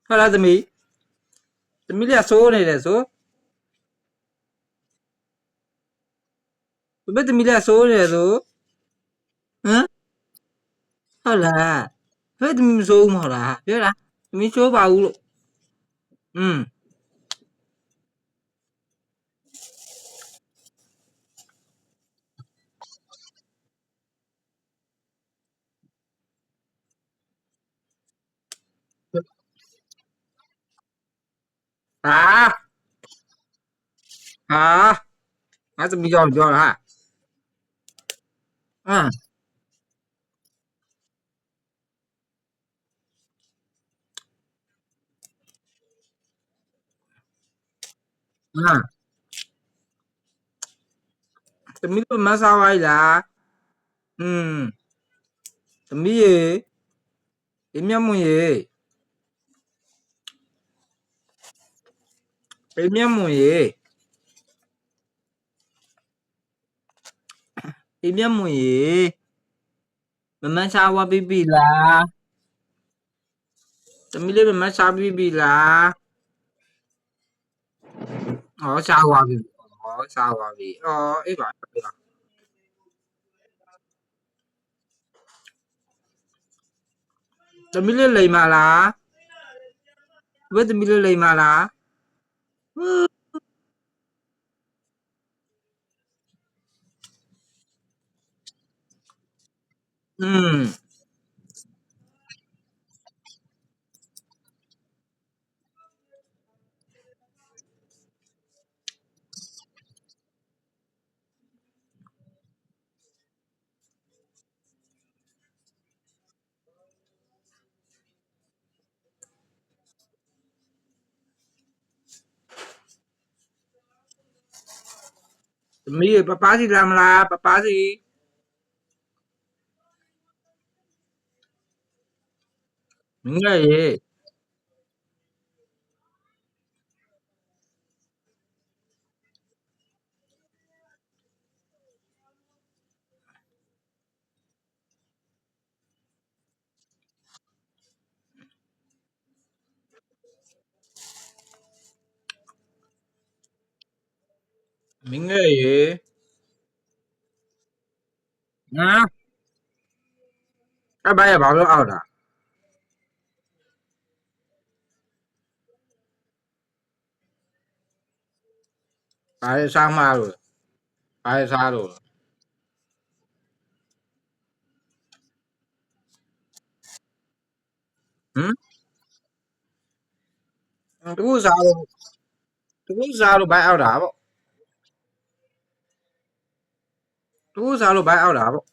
ဟုတ်လားသမီးလေးကစိုးနေတယ်ဆိုဘယ်သမီးလေးကစိုးနေတယ်ဆိုဟမ်ဟုတ်လားဘယ်သမီးမစိုးဘူးမဟုတ်လားပြောလားသမီးစိုးပါဘူးလို့อืมဟာဟာငါသမီးကြောင့်ပြောတာဟမ်ဟမ်သမီးတို့မဆားပါလားอืมသမီးရေအိမ်မြတ်မွန်ရေအိမ်မြတ်မွန်ရေအိမ်မြတ်မွန်ရေမမဆားဝပြပြီလားသမီးလေးမမဆားပြပြီလားဩဆားဝပြီဩဆားဝပြီဩအေးပါသမီးလေးလိမ်မလားဘယ်သမီးလေးလိမ်မလားอืมသမီးရေပပစီလာမလားပပစီမင်းရဲ့ရေမင်းရဲ့ရေနော်အဘရဲ့ဘာလို့အောက်တာဘာလဲစားမလို့ဘာလဲစားလို့ဟမ်တကူစားလို့တကူစားလို့ဘိုက်အောက်တာပေါ့တကူစားလို့ဘိုက်အောက်တာပေါ့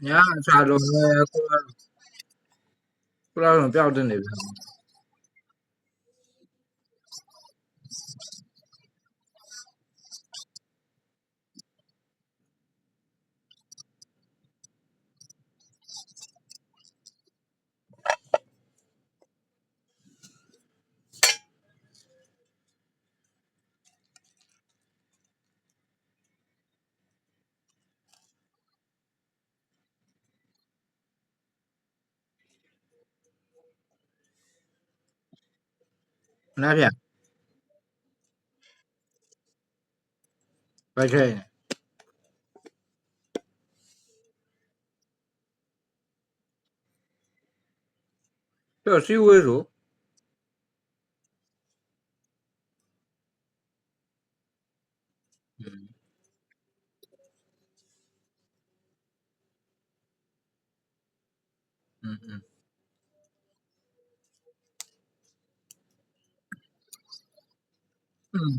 ညာစားလို့ကိုလာတော့ပျောက်တဲ့နေပြီနားပြဘိုက်ခဲပြောစီဝေးဆိုอืมอืมอืม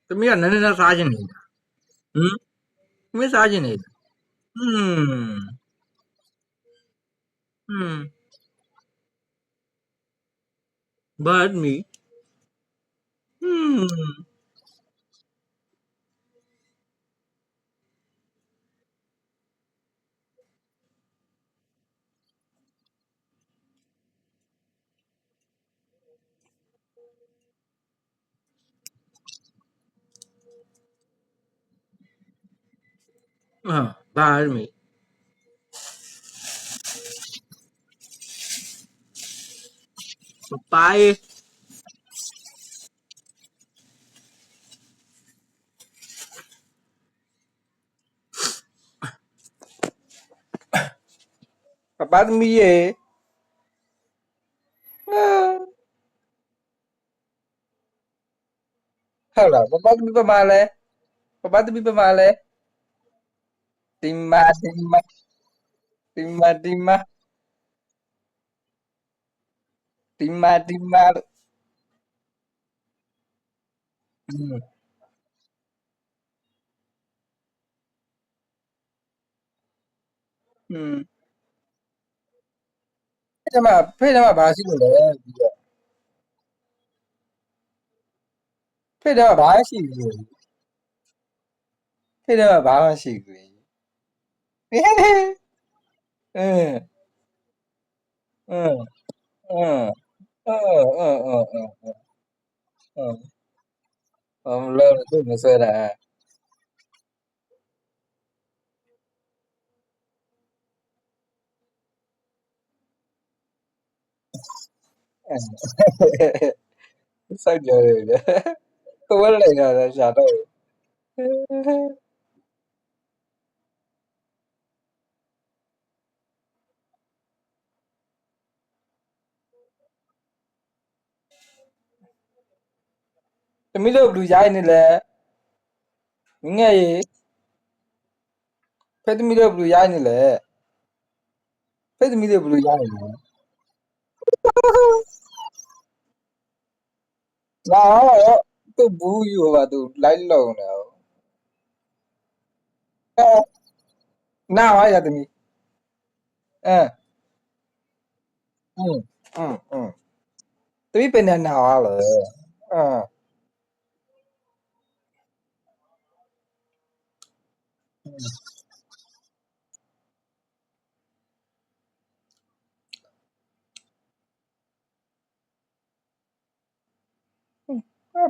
သမီးကနည်းနည်းစားခြင်းနေတာဟမ်သမီးစားခြင်းနေ Hmm. But me. Hmm. But me. Bye. But me eh. Hello. But me pa male. But me pa male. Timma timma timma timma timma timma. Hmm. Hmm. ဖိတ်တယ်မှာဘာရှိလို့လဲဖိတ်တယ်မှာဘာရှိဘူးဖိတ်တယ်မှာဘာမှရှိဘူးလေအင်းအင်းအင်းအင်းအင်းအင်းမလို့သူမဆွဲတာစိုက်ကြရတယ်လေတော့လိုက်တာရှာတော့သမီးတို့ဘလူးရိုက်နေလဲငငယ်ရေဖဲသမီးတို့ဘလူးရိုက်နေလဲဖဲသမီးတို့ဘလူးရိုက်နေလဲငါတော့သူ့ဘူးယူပါသူလိုက်လုံနေအောင်နားဝါရသမီးအင်းသမီးပင်နဲ့နားဝါလေအင်း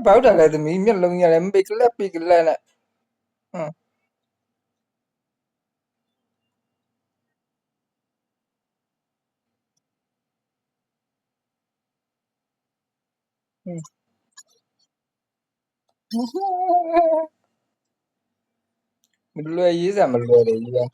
ဘောက်တယ်လေသမီးမျက်လုံးကြီးလည်းမပိတ်ကလက်ပိတ်ကလက်နဲ့အင်းမလွယ်ရေးစရာမလွယ်တယ်ကြီးပဲ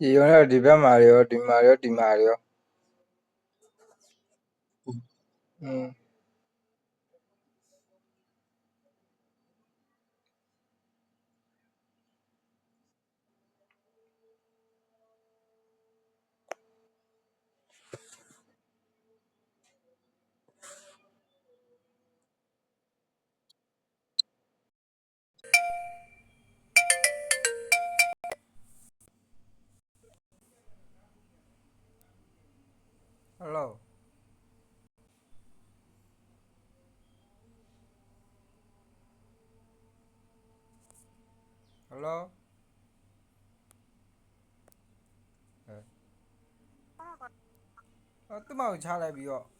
ဒီရုံးတော့ဒီဘက်မှာရောဒီမှာရောอืมဟယ်လိုသူ့မောင်ချလိုက်ပြီးတော့